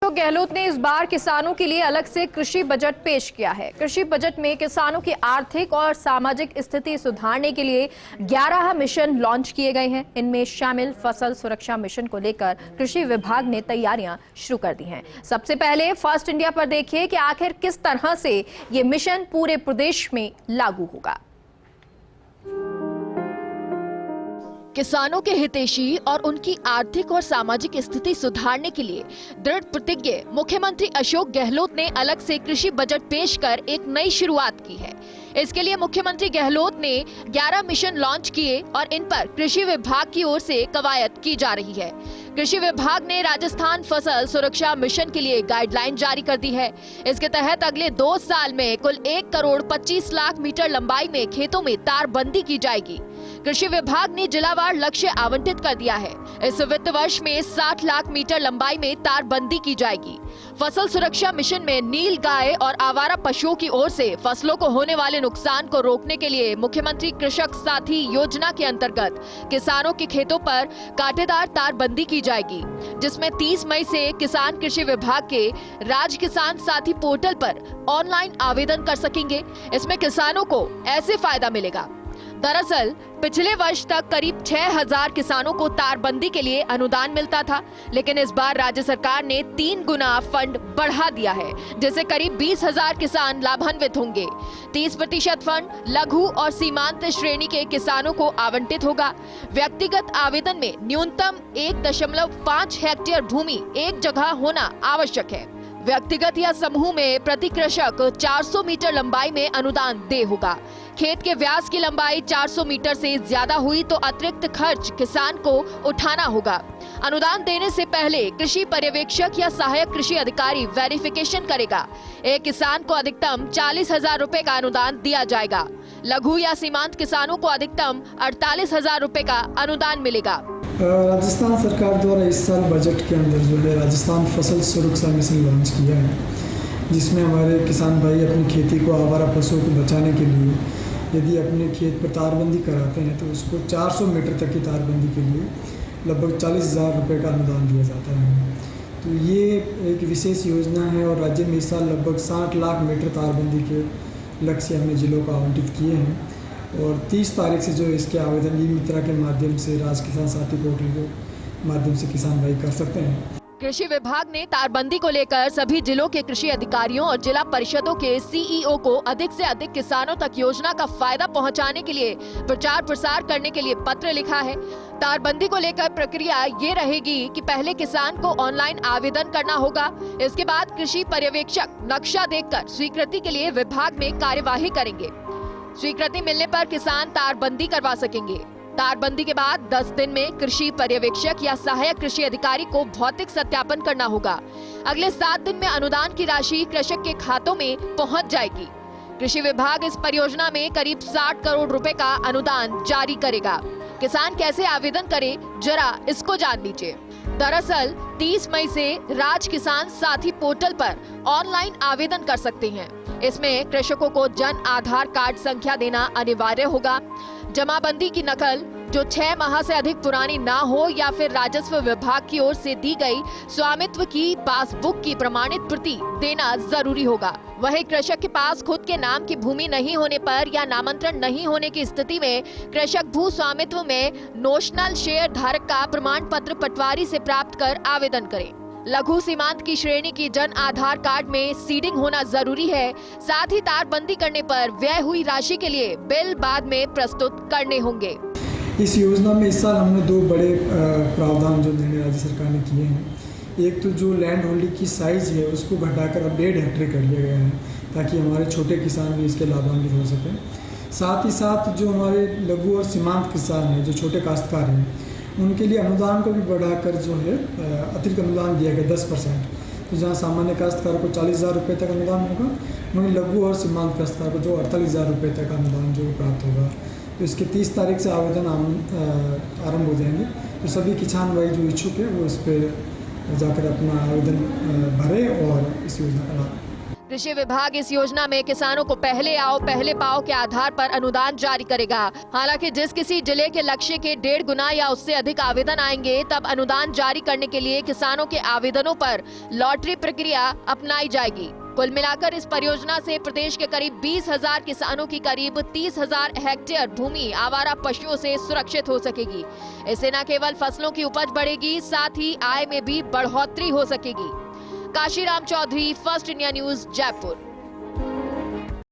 अशोक गहलोत ने इस बार किसानों के लिए अलग से कृषि बजट पेश किया है। कृषि बजट में किसानों की आर्थिक और सामाजिक स्थिति सुधारने के लिए 11 मिशन लॉन्च किए गए हैं। इनमें शामिल फसल सुरक्षा मिशन को लेकर कृषि विभाग ने तैयारियां शुरू कर दी हैं। सबसे पहले फर्स्ट इंडिया पर देखिए कि आखिर किस तरह से ये मिशन पूरे प्रदेश में लागू होगा। किसानों के हितैषी और उनकी आर्थिक और सामाजिक स्थिति सुधारने के लिए दृढ़ प्रतिज्ञ मुख्यमंत्री अशोक गहलोत ने अलग से कृषि बजट पेश कर एक नई शुरुआत की है। इसके लिए मुख्यमंत्री गहलोत ने 11 मिशन लॉन्च किए और इन पर कृषि विभाग की ओर से कवायद की जा रही है। कृषि विभाग ने राजस्थान फसल सुरक्षा मिशन के लिए गाइडलाइन जारी कर दी है। इसके तहत अगले 2 साल में कुल 1 करोड़ 25 लाख मीटर लंबाई में खेतों में तारबंदी की जाएगी। कृषि विभाग ने जिलावार लक्ष्य आवंटित कर दिया है। इस वित्त वर्ष में 60 लाख मीटर लंबाई में तारबंदी की जाएगी। फसल सुरक्षा मिशन में नील गाय और आवारा पशुओं की ओर से फसलों को होने वाले नुकसान को रोकने के लिए मुख्यमंत्री कृषक साथी योजना के अंतर्गत किसानों के खेतों पर कांटेदार तारबंदी की जाएगी, जिसमें 30 मई से किसान कृषि विभाग के राज किसान साथी पोर्टल पर ऑनलाइन आवेदन कर सकेंगे। इसमें किसानों को ऐसे फायदा मिलेगा। दरअसल पिछले वर्ष तक करीब 6000 किसानों को तारबंदी के लिए अनुदान मिलता था, लेकिन इस बार राज्य सरकार ने 3 गुना फंड बढ़ा दिया है, जिससे करीब 20,000 किसान लाभान्वित होंगे। 30% फंड लघु और सीमांत श्रेणी के किसानों को आवंटित होगा। व्यक्तिगत आवेदन में न्यूनतम 1.5 हेक्टेयर भूमि एक जगह होना आवश्यक है। व्यक्तिगत या समूह में प्रति कृषक 400 मीटर लंबाई में अनुदान देय होगा। खेत के व्यास की लंबाई 400 मीटर से ज्यादा हुई तो अतिरिक्त खर्च किसान को उठाना होगा। अनुदान देने से पहले कृषि पर्यवेक्षक या सहायक कृषि अधिकारी वेरिफिकेशन करेगा। एक किसान को अधिकतम 40,000 रुपए का अनुदान दिया जाएगा। लघु या सीमांत किसानों को अधिकतम 48,000 रुपए का अनुदान मिलेगा। राजस्थान सरकार द्वारा इस साल बजट के अंदर जो है राजस्थान फसल सुरक्षा मिशन लॉन्च किया है, जिसमें हमारे किसान भाई अपनी खेती को आवारा पशुओं को बचाने के लिए यदि अपने खेत पर तारबंदी कराते हैं तो उसको 400 मीटर तक की तारबंदी के लिए लगभग 40,000 रुपये का अनुदान दिया जाता है। तो ये एक विशेष योजना है और राज्य में इस साल लगभग 60 लाख मीटर तारबंदी के लक्ष्य हमने जिलों को आवंटित किए हैं और 30 तारीख से जो इसके आवेदन ई मित्रा के माध्यम से राज किसान साथी पोर्टल के माध्यम से किसान भाई कर सकते हैं। कृषि विभाग ने तारबंदी को लेकर सभी जिलों के कृषि अधिकारियों और जिला परिषदों के सीईओ को अधिक से अधिक किसानों तक योजना का फायदा पहुंचाने के लिए प्रचार प्रसार करने के लिए पत्र लिखा है। तारबंदी को लेकर प्रक्रिया ये रहेगी कि पहले किसान को ऑनलाइन आवेदन करना होगा। इसके बाद कृषि पर्यवेक्षक नक्शा देखकर स्वीकृति के लिए विभाग में कार्यवाही करेंगे। स्वीकृति मिलने पर किसान तारबंदी करवा सकेंगे। तारबंदी के बाद 10 दिन में कृषि पर्यवेक्षक या सहायक कृषि अधिकारी को भौतिक सत्यापन करना होगा। अगले 7 दिन में अनुदान की राशि कृषक के खातों में पहुंच जाएगी। कृषि विभाग इस परियोजना में करीब 60 करोड़ रुपए का अनुदान जारी करेगा। किसान कैसे आवेदन करे, जरा इसको जान लीजिए। दरअसल 30 मई से राज किसान साथी पोर्टल पर ऑनलाइन आवेदन कर सकते हैं। इसमें कृषकों को जन आधार कार्ड संख्या देना अनिवार्य होगा। जमाबंदी की नकल जो 6 माह से अधिक पुरानी ना हो या फिर राजस्व विभाग की ओर से दी गई स्वामित्व की पासबुक की प्रमाणित प्रति देना जरूरी होगा। वहीं कृषक के पास खुद के नाम की भूमि नहीं होने पर या नामांतरण नहीं होने की स्थिति में कृषक भू स्वामित्व में नोशनल शेयर धारक का प्रमाण पत्र पटवारी से प्राप्त कर आवेदन करें। लघु सीमांत की श्रेणी की जन आधार कार्ड में सीडिंग होना जरूरी है। साथ ही तारबंदी करने पर व्यय हुई राशि के लिए बिल बाद में प्रस्तुत करने होंगे। इस योजना में इस साल हमने 2 बड़े प्रावधान जो निर्णय राज्य सरकार ने किए हैं। एक तो जो लैंड होल्डिंग की साइज़ है उसको घटाकर अब 1.5 हेक्टेयर कर लिया गया है, ताकि हमारे छोटे किसान भी इसके लाभान्वित हो सकें। साथ ही साथ जो हमारे लघु और सीमांत किसान हैं, जो छोटे काश्तकार हैं, उनके लिए अनुदान को भी बढ़ाकर जो है अतिरिक्त अनुदान दिया गया 10%। तो जहाँ सामान्य काश्तकार को 40,000 रुपये तक अनुदान होगा, वहीं लघु और सीमांत काश्तकार को जो 48,000 रुपये तक अनुदान जो प्राप्त होगा। तो इसके 30 तारीख से आवेदन आरंभ हो जाएंगे। तो सभी किसान भाई जो इच्छुक है वो इस पर जाकर अपना आवेदन भरें और इस योजना का लाभ। कृषि विभाग इस योजना में किसानों को पहले आओ पहले पाओ के आधार पर अनुदान जारी करेगा। हालांकि जिस किसी जिले के लक्ष्य के 1.5 गुना या उससे अधिक आवेदन आएंगे तब अनुदान जारी करने के लिए किसानों के आवेदनों पर लॉटरी प्रक्रिया अपनाई जाएगी। कुल मिलाकर इस परियोजना से प्रदेश के करीब 20,000 किसानों की करीब 30,000 हेक्टेयर भूमि आवारा पशुओं से सुरक्षित हो सकेगी। इससे न केवल फसलों की उपज बढ़ेगी, साथ ही आय में भी बढ़ोतरी हो सकेगी। Kashiram Chaudhary, first India news, Jaipur.